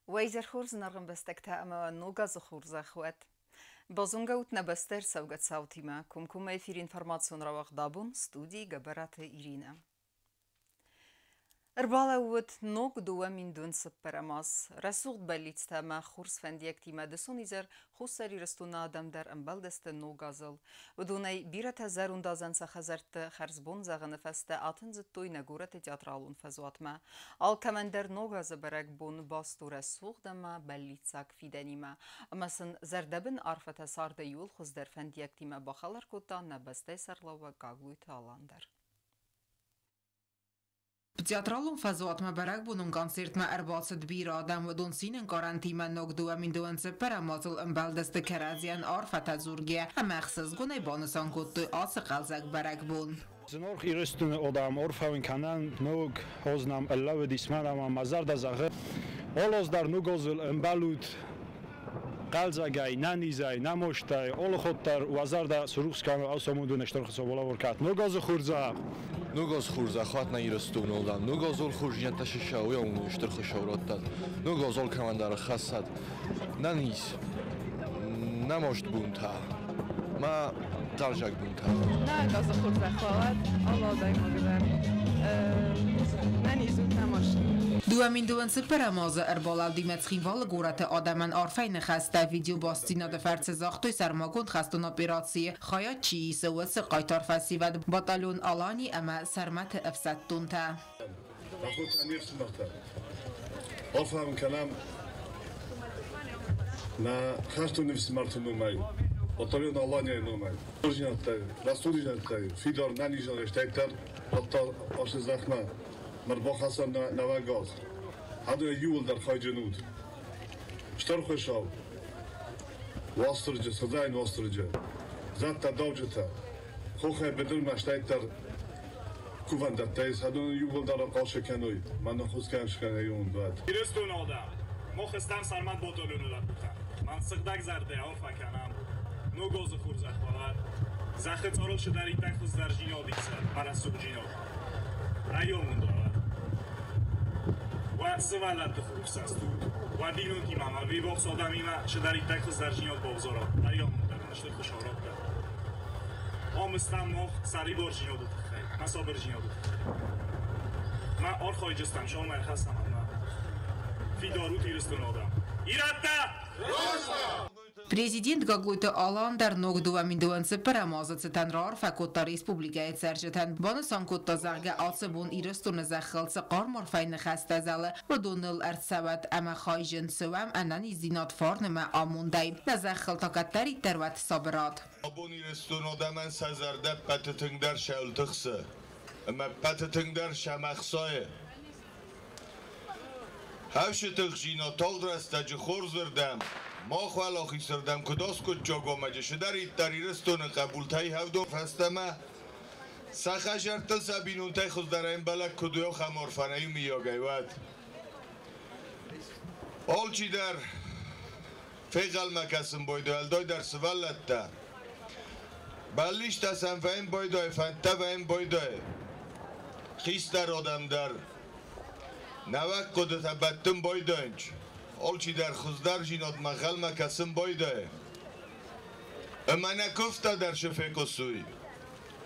ويزر خورز نرغم بستكتا أما نوغاز خورز أخوات بازونغوت نبستر سوغت صوتي ما كم في انفرماتسون رواق دابون ستودي جبرات إيرينا اربالا وت نوغ دوا من دون سبراماس رسوغ بليت تاما خورز فنديك تيما دسونيزر خوصري رستونا دم در امبال دست نوغازل ودوني بيرت هزارون دازن سخزرت خرزبون زغن فست آتن زتوي نگورت تياترالون فزوات ما آل كمندر نوغاز برق بون باستو رسوغ دما بليت ساك فيداني ما امسن زردبن عرفت سار ديول خوز در فنديك تيما باخالر كوتا نبسته سرلو گاگلوي تالاندر Teatralon fazoat me berek bunun koncert me erbacet bira dem و دونسین کارانتی من نگدو من دوان سپر مازل ام دست کرازیان عرفت زورگی هم اخساس گونه بانسان کد آس قلزک برک بون. زنور خیرستون آدم عرفان کنن نوگ هزنم الله دیسمان اما مزار دزاغه آلوز در نوگزل ام بلود قلزگای ننیزای نموشتای آل خود در وزار در سروخس کام آسمون نشترخص ولا ورکات نوگاز خورزا نوگاز خورزا خواهد نیرستون آدم نوگازول خورجیان تششاوی اون نشترخ شورات داد نوگازول کماندار خاصت ننیز نموشت بونتا ما قلزگ بونتا نه گاز خورزا خواهد الله دایم مگذار ننیزو نموشت دوامین دوان سپر مازه اربالال دیمت خیوال گورت آدمن آرفین خسته ویدیو باستینا ده فرس زاختوی سرماکون خستون اپیراسی خواهد چی سوز قایتار فسیود باتالون آلانی اما سرمت افسدتون تا نخود تنیر سمخته آفهم کنم نه خستون نفس مرتون نومایی باتالون آلانی نومایی رجینت تایی رستوری جنت تایی فیدار ننیجان اشتایتر حتی آش زخمه مربا حسن نوگاز هدو یول در خواهی جنود شتر خوشاو واسترجه سزاین واسترجه زد تا داوجه تا خوخه بدر مشتایت در کووندت تایز هدو یول در قاش کنوی من نخوز کنش کنه یون باید ایرستون آدم مخستم سرمت باتالونو در بودم من سقدک زرده عرفه کنم نو گاز خورزه خواهد زخت تارال شده ریتک خوز در جینا دیسه پرستوب جینا ایامون دارد و سوالت خوبس است و دیگه کی مامان وی وقت آدمی ما شداری تک زرجیات بازارا ایامون دارد نشته خوشحالات کرد آمستم مخ سری بارجیات خیلی مسابر جیات من آر خواهیستم شما من خستم من فیدارو تیرستون آدم ایراد Президент Гагуйта Алан در نوگ دوامین دوان سپر مازد ستنرار فکوتا ریسپوبلیگای سرجتن بانسان کتا زرگه آسبون ایرستون زخلص قارمار فین خسته زله و دونل ارتسابت اما خایجن سوام انانی زینات فارنمه آمونده نزخل تاکتری تروت صابرات آبون ایرستون آدمن سزرده پتتنگ در شلتخسه اما پتتنگ در شمخصایه هفش تخجینا تال درسته جه خورز وردم ما خوال آخی سردم کداس کد جاگا مجه شدرید در ایرستون قبول تایی هفدون فستمه سخش ارتل سبینون تایی خوز در این بلک کدویا خمارفنهی میاگه ود آل چی در فیقل مکسم بایده الدای در سوالت ده بلیش تسم فهم بایده فنته فهم بایده خیست در آدم در نوک قدرت بدتن بایدنج آل چی در خوزدر جینات مخل مکسم بایده اما نکفته در شفیق سوی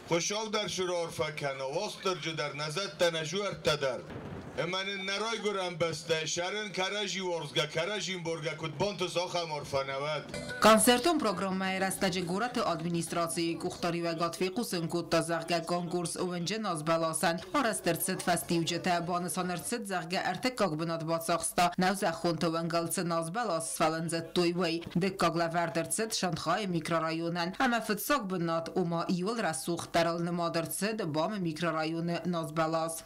خوشاو در شرار فکن و واستر جو در نزد تنجو ارتدر اما نرای گرم بسته شرن کرجی ورزگه کرجین برگه کد بانتس آخم ارفنود Koncertom programma rastaje gurat administratsiyi kuxtari ve gatfiqusin kutta zagga konkurs ovence nazbalasan arastertset festivjete banasanertset zagga ertekak binat batsaxsta navza xontovengaltse nazbalas falenzet toyway dekkak laverdertset Şanxay mikrorayonan ama fitsak binat uma yol rasuq taral nemadertset bam mikrorayonu nazbalas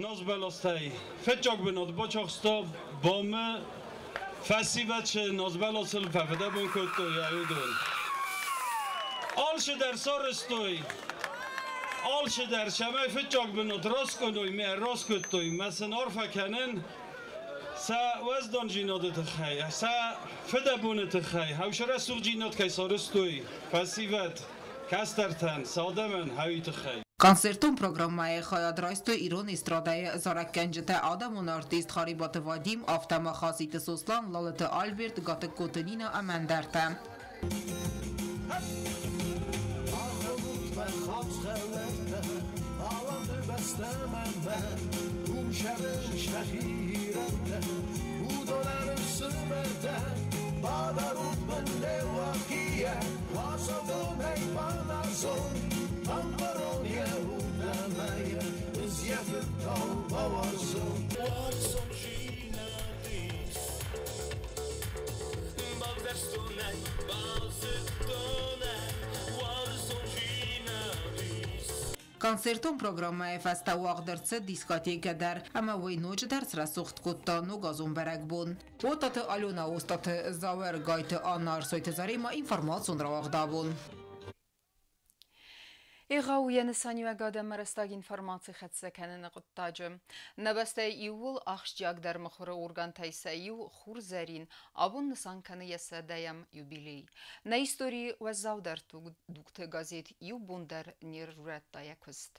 Nazbalastay fetjak binat batsaxsta bam فسیبت نازبل اصل ففده بون کتوی ایودون آلش در سارستوی آلش در شمای فتجاک بنات راست کنوی می راست کتوی مثل عرفه کنن سا وزدان جینات تخی سا فده بون تخی هوشره سوق جینات که سارستوی فسیبت کسترتن ساده من هوی تخی Konsertun programmaya xayadrayst İran istradaya zarakkencete adamın artist xaribatı vadim aftama xasiti soslan lalata Albert gatı kotanina amenderte. Konsertun programmaya festa waqdırtsı diskoteka der ama vaynoc dersra suxt kutta nu gazun berek bun. Otatı Alona ostatı zaver gaytı anar soytı zarima informasyonra waqda bun. إغاوية نسانيو أقادة مرستاق إنفرماتي خدسكن نقطاجم نبسته يول أخشجاق در مخور أورغان تايسايو خور زارين أبون نسان كان يسادايم يوبيلي نايستوري وزاو در دوكت غازيت يو بوندر نير رات دايكوست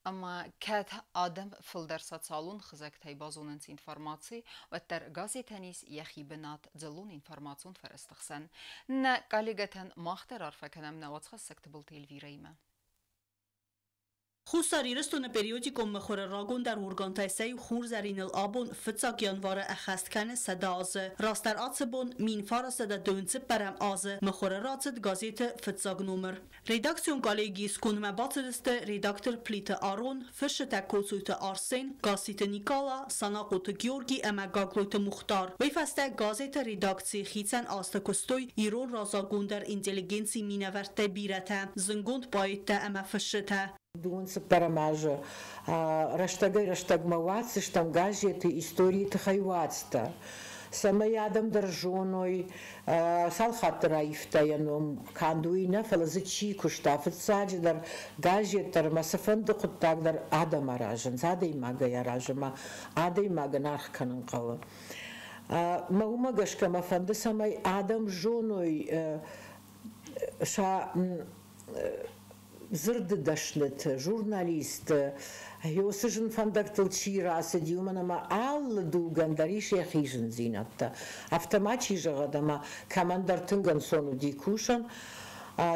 أما كات آدم فلدر ساتسالون خزاك تايبازوننس إنفرماتي وتر غازيتانيس يخي بنات زلون إنفرماتون فرستخسن نا قاليغتن ماختر عرفكنم نواتخ سكتبل تيلفيريما Խուսարիրստունը պերիոդիկոմ մխորը ռագոն դար ուրգանտայսայ խուր զարինել աբոն ֆծակ յանվարը əxəstkəni sədə azı. Rastər atsıbon min farası da dönçüb bərəm azı. Mxorə ratsıd gazeti fıtsaq numər. Redaksiyon kolegiyis konumə batırıstı redaktor Plitə Aron, fışıtə kosuytı Arsen, gazeti Nikala, sanaqotu Georgi əməqaqloytı Muxtar. Veyfəstə gazeti redaksiyi xitsən astı kustoy İron razagondər inteligensi minəvərtdə birətə, zıngond bayitdə əmə fışıtə. Дун сапарамажа, раштаг мавацы, штам газеты, истории тахайвацта. Сама ядам держоной, салхат раифтаяном, кандуина, фалазычи куштафет саджидар, газетар, масафанды куттагдар, адама ражан, задай мага яражама, адай мага нархканын калы. Маума гашка мафанды самай адам жоной, ша Zırdı daşlıt, jurnalist, yosıjın fandaktıl çiğrası diyuman ama allı duğandari şeyhijin zinatta. Avtomaçı jağadama kamandar tıngan sonu dikuşan,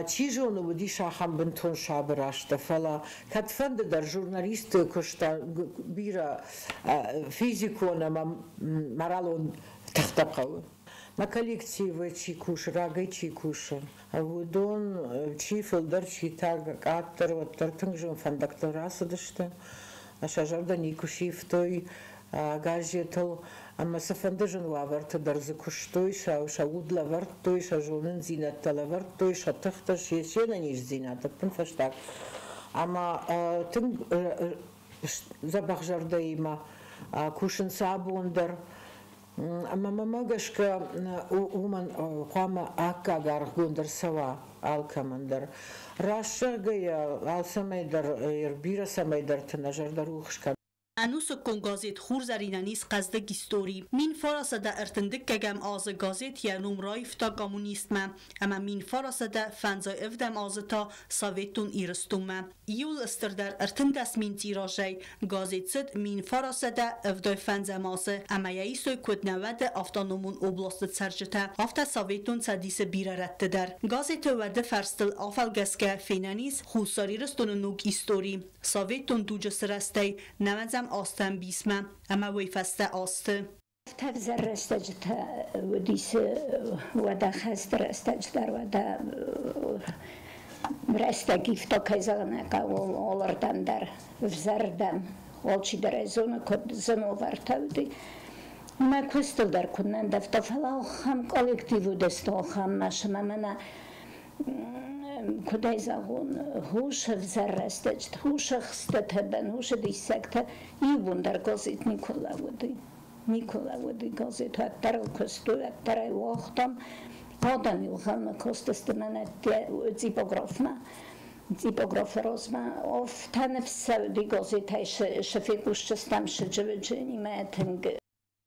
çiğ onu bu di şaham binton şabıraşta fala. Katfandı dar jurnalist koşta bira fizikon ama maralon tahtakalı. На коллективы чикуш, рага чикуша. Вудон чифилдер читаг актер вот тартыңжын фандакторасы дышты. Ашажарда никушив той газетл амасафандыжын лаварты дарзы куштой, ша удла варт той, ша жонын зинаттала варт той, ша тыхта шешена ниш зинатты пын фаштак. Ама тың забахжарда има кушын сабундер. Мама магашка уман хама акка гаргундер сава алкамандер. Рашагая алсамайдар ирбира самайдар тнажардар ухшка. Anus kon gazet xur zarinanis qazdık istori. Min farasa da ertindik kegem azı gazet ya numrayf ta komunistme. Ama min farasa da fanza evdem azı ta Sovetun iristumme. Yul istirdar ertindas min tirajay. Gazetsid min farasa da evday fanza mazı. Ama ya isoy kudnevede avtonomun oblastit sercite. Afta Sovetun sadisi biraretti der. Gazete verde ferstil afalgeske fenanis xusariristunun nuk istori. Sovetun duce sırastay. Nevenzem آستن بیسمم اما ویفسته آسته تفزر رستجت ودیس ودا خست رستجتر ودا رستگیفتا کزانه کاول آلردن در وزردن والچی در ازونه کد زنو ورتودی ما کستل در کنن دفتا فلا هم کالکتیو دستو هم ماشما منا کدای زاون هوش vzerrestect هوش خستتبن هوش دیسکت ایون در گازیت نیکولا ودی گازیت هتر کستو هتر وقتم آدمی وخم کستست من زیپوگراف rozma افتن في سعودي گازیت هاش شفیقوش چستم شجوجنی ماتنگ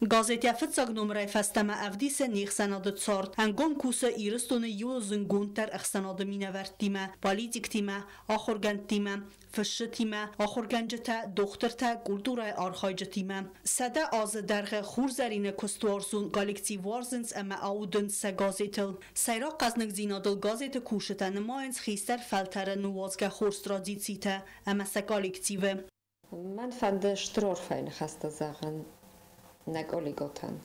Gazetya fıtsagnom rayfastama avdise nixsanadı tsort. Hangom kusa iristonu yozun gunter axsanadı minevertime, politiktime, axorgantime, fışıtime, axorgancata, doktorta, kulturay arxaycatime. Sada az derge xurzerine kostwarzun kolektiv warzens ama audun se gazetel. Sayra qaznik zinadıl gazete kuşeta nemaens xister feltere nuwazge xorst tradizite ama se kolektive. من فند شترور فاین خسته زاغن نگالیگاتن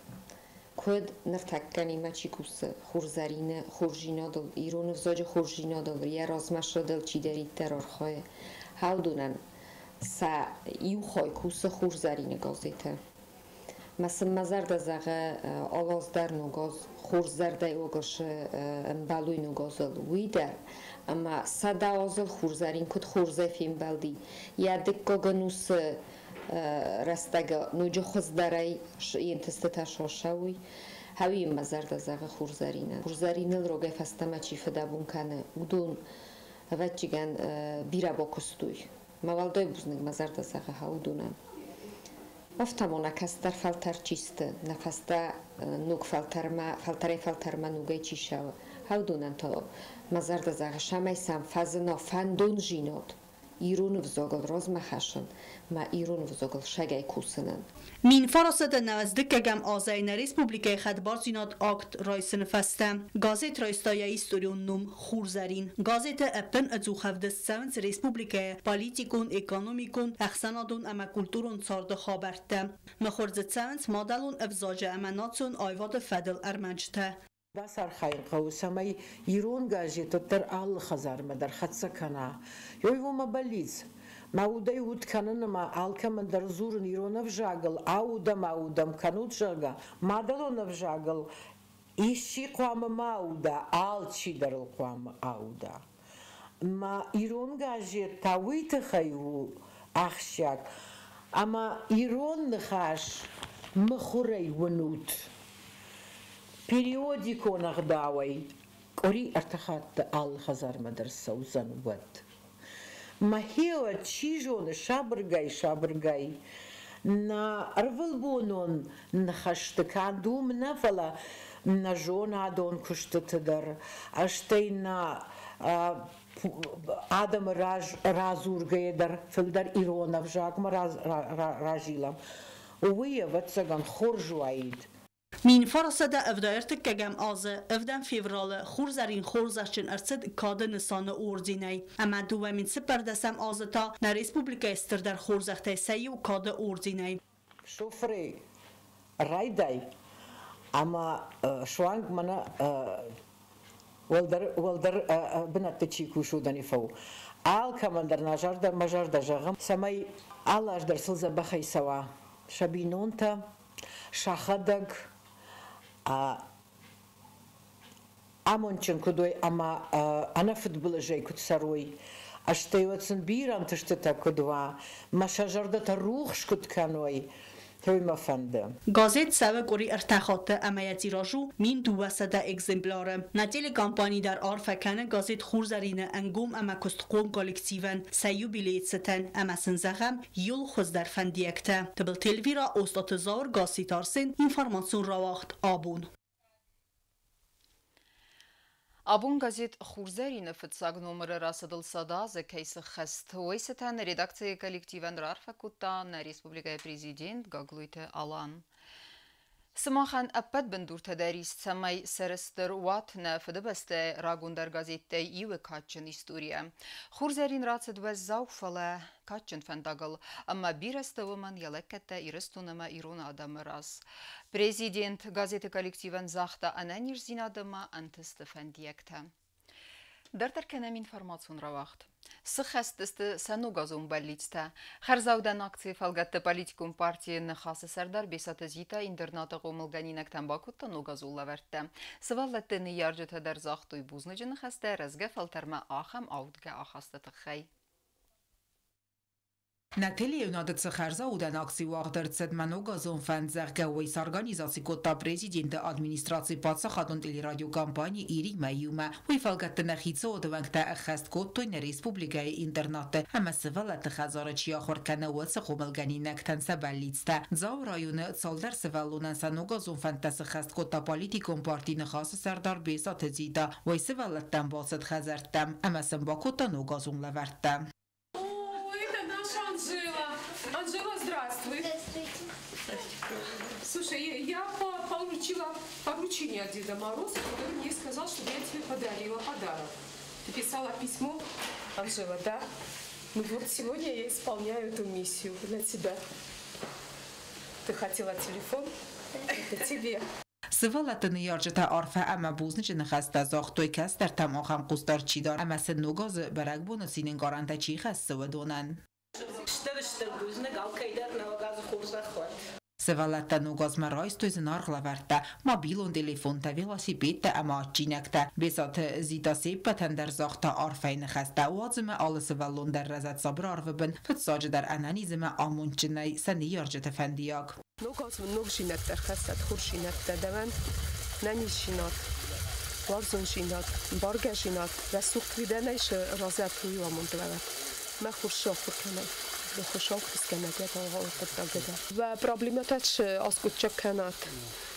کد نفتکنی مچی کوس خورزرینه خورجینا دل ایرون فزاج خورجینا دل یه رازمش دل چی دارید درار خواهی هاو دونن سا یو خواهی کوس خورزرینه گازیته مثل مزرد زاغه آلاز در نوگاز خورزرده اوگاش بلوی نوگازل ویدر اما صدا آزل خورزرین کد خورزه فیم بلدی یا دکا گنوس رستگا نوجه خوز دارای ینتسته شاشوی هاوی مزرد زاغه خورزرینه روگه فستما چی فدابون کنه ودون وچیگن بیرا با کستوی موالدای بزنگ مزرد زاغه هاو دونم مفتمونا کستر فلتر چیسته نفسته نوگ فلتره نوگه چی شو هاو دونن تا مزرد زاغه شمای سم فزنا فندون جیناد ایرون وزاگل راز مخشن ما ایرون وزاگل شگای کوسنن Min farasada navzdikegam azayna Respublikaya Xadbarzinat akt raysin fastem. Gazet raystaya istorion num xurzarin. Gazeta eppen azu xavdes sevens Respublikaya politikon, ekonomikon, axsanadon ama kulturun sardı xabertte. Mexorzet sevens madalon evzaja ama natson ayvad fedel ermenjte. بسر خاين قوسمي يرون جاجيتو تر آل خزار مدر خدسة كنا يويو ما بليز ما ودي ود كنن ما آل كمن در زور يرون فجاقل عودا ما ودم كنود جاقا ما دلون فجاقل إيشي قوام ما ودا آل شي در القوام عودا ما يرون جاجيت تاويت خيو أخشاك أما يرون نخاش مخوري ونوت периодико нагдавай кори артахат ал хазар мадрса узан ват махева чижон шабргай на арвалбонон нахаштакан дум нафала на жона дон куштатдар аштейна адам разургайдар филдар иронав жакма ражилам ويا واتسغان خورجوايد Min farasada evdayertikegam azı evden fevrale xurzarin xorzaşçın ersid kadı nisanı ordinay. Ama duvamin siperdesem azı ta na Respublika istirder xorzaxtay sayi u kadı ordinay. Şofri rayday ama şu an bana والدر بنات تشيكو شو داني فو آل كمان در نجار در مجار در جغم سماي آلاش در سلزة بخي سوا شبينون تا شاخدق أمونشن كدوي أما أنا فضل جاي كنت سروي أشتي واتسن بيران تشتتا كدوا ما شجر ده تروخش كنت كانوي هوي ما فنده Gazet sevk ori ارتخاته امایتی راجو مین دو وسده اگزمپلاره نتیل کامپانی در آرفکنه گازت خورزرینه انگوم اما کستقوم کالکتیون سیو بیلیت ستن اما سنزغم یول خوز در فندیکته تبل تلویرا استات زار گاسی تارسین اینفرماسون را وقت آبون Abun gazet xurzerin fıtsak numara rasadıl sada zekaysı xest. Oysetan redaksiya kollektiven rarfa kutta na Respublikaya prezident gagluyte alan. Smaxan appad bendur tedarist samay serester wat na fedebeste ragundar gazette iwe kaçın istoriya. Xurzerin ratsed ve zavfala kaçın fendagal ama bir estavuman yalakette irestunama irun adamı ras. Prezident gazete kollektiven zahta ananir zinadama anteste fendiyekte. Derterkenem informasyon ravakt. Sıxəstəstə sənu qazun bəllitstə. Xərzavdən aksiya falqətdə politikum partiyanı xası sərdar besatı zita internata qomulqaninəkdən bakutda nu qazulla vərtdə. Sıvalləttəni yarcı tədər zaxtuy buznıcını xəstə rəzgə faltərmə axam avdgə axastı tıxay. Նատելի ունադցը խարզա ուդան ակսի վաղդրցետ մանոգազոն ֆանձաղգա վայս արգանիզացի կոտա պրեզիդենտը ադմինիստրացի բացախադոնտելի ռադիո կամպանի իրի մայյումա վայֆալգատտնախիցը օդվանքտա ախաստ կոտոյն ռեսպուբլիկայի ինտերնատը համասվալա տխազարը չիա խորքանա վացը խոմալգանի նակտան սաբալիցտա ձավ ռայոնը ծալդար սվալունան սանոգազոն ֆանտասը խաստ կոտա պոլիտիկոն պարտի նխասը սարդար բեսա թեզիդա վայսվալատտան բացըտ խազարտամ համասն բակոտա ногазон лаварта. Анжела, здравствуй. Слушай, я получила поручение от Деда Мороза, который мне сказал, чтобы я тебе подарила подарок. Ты писала письмо, Анжела, да? Ну вот сегодня я исполняю эту миссию для тебя. Ты хотела телефон? Это тебе. Սվալատը նյարջտա արֆա ամա բուզնիչ նխաստա զողտոյ կաստար տամ ոխամ կուստար չիդար ամա սը նոգազը բարակ բոնասինին գարանտա չի խասը վդոնան Սվալատը նոգազմա ռայստույզն արղլավարտա մաբիլոն տելեֆոն տա վելասիպետը ամա աչինակտա բեսաթը զիտասեյպը թանդար զողտա արֆայ նխաստա ուածմը ալը սվալոն դար ռազատ սաբր արվբն վծաջը դար անանիզմը ամուն չնայ սա նյարջտը ֆանդիակ Նոգ շինատար խասատ խուր շինատա դավան նանի շինատ վարզուն շինատ բարգա շինատ ռասուկ վիդանայշ ռազատուի ամոնտվավա մա խուր շոխուր կանայ خوشحال خسکنت یا تا و پرابلماتش آسکوچه کنات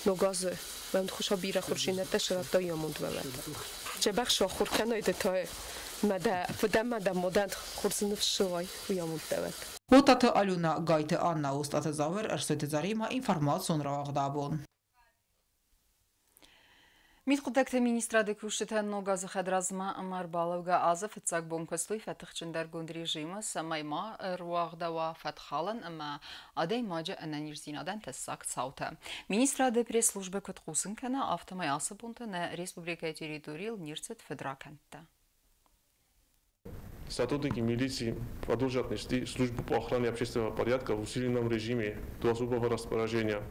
نگازه من خوشحال بیره خورشینت شرط دایی موند ببند چه بخش آخور کنایده تا مده فدم مدن خورسنه فشوای و یا موند ببند Ոտատը ալունա գայթը աննա ուստատը զավեր ըրսույթը զարիմա ինվարմացիոն ռաղդաբոն Միտխուտակտը մինիստրադը կուշտը նոգազը խադրազմա ամար բալավգա ազը վծակ բոնքսլույ վատխչնդար գոնդ ռեժիմը սամայմա ռուաղդավա վատխալն ամա ադեյ մաջը անանիր զինադան տեսակ ծավթը Մինիստրադը պրես-սլուժբը կտխուսն կնա ավտամայ ասըբոնտը նա республикայի территориил нирцет федраканта Сотрудники милиции продолжат нести службу по охране общественного порядка в усиленном режиме до особого распоряжения.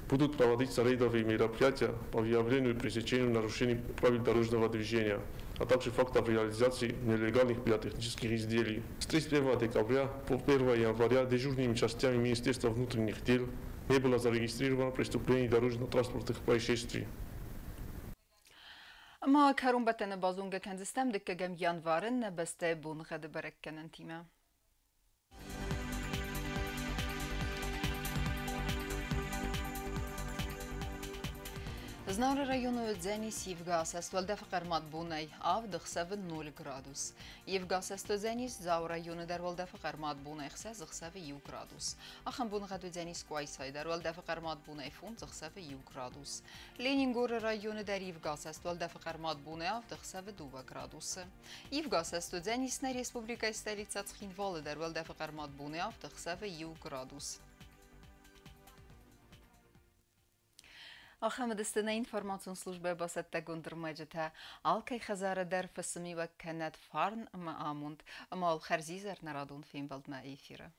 Будут проводиться рейдовые мероприятия по выявлению и пресечению нарушений правил дорожного движения, а также фактов реализации нелегальных пиротехнических изделий. С 31 декабря по 1 января дежурными частями Министерства внутренних дел не было зарегистрировано преступлений дорожно-транспортных происшествий. ما كارون بتنا بازونجا كان زستم دكا جم ينفارن بسته بون غد بركن انتيما Знаура району Дзенис Евгасест Валдефакар Матбунай Авдых 7-0 градус. Евгасест Дзенис Зау району дар Валдефакар Матбунай Хсезых 7 градус. Ахам бун гаду Дзенис Куайсай дар Валдефакар Матбунай Фунцых 7 градус. Ленингор району дар Евгасест Валдефакар Матбунай Авдых 7 градус. Евгасест Дзенис на республика столица Цхинвалы дар Валдефакар Матбунай Авдых 7 градус. آخر مدستنا اینفورماسیون службы باسط تگوندر مجته آلکه خزاره در فسمی و کند فارن اما آموند اما الخرزیزر نرادون فیلم بلد ما ایفیره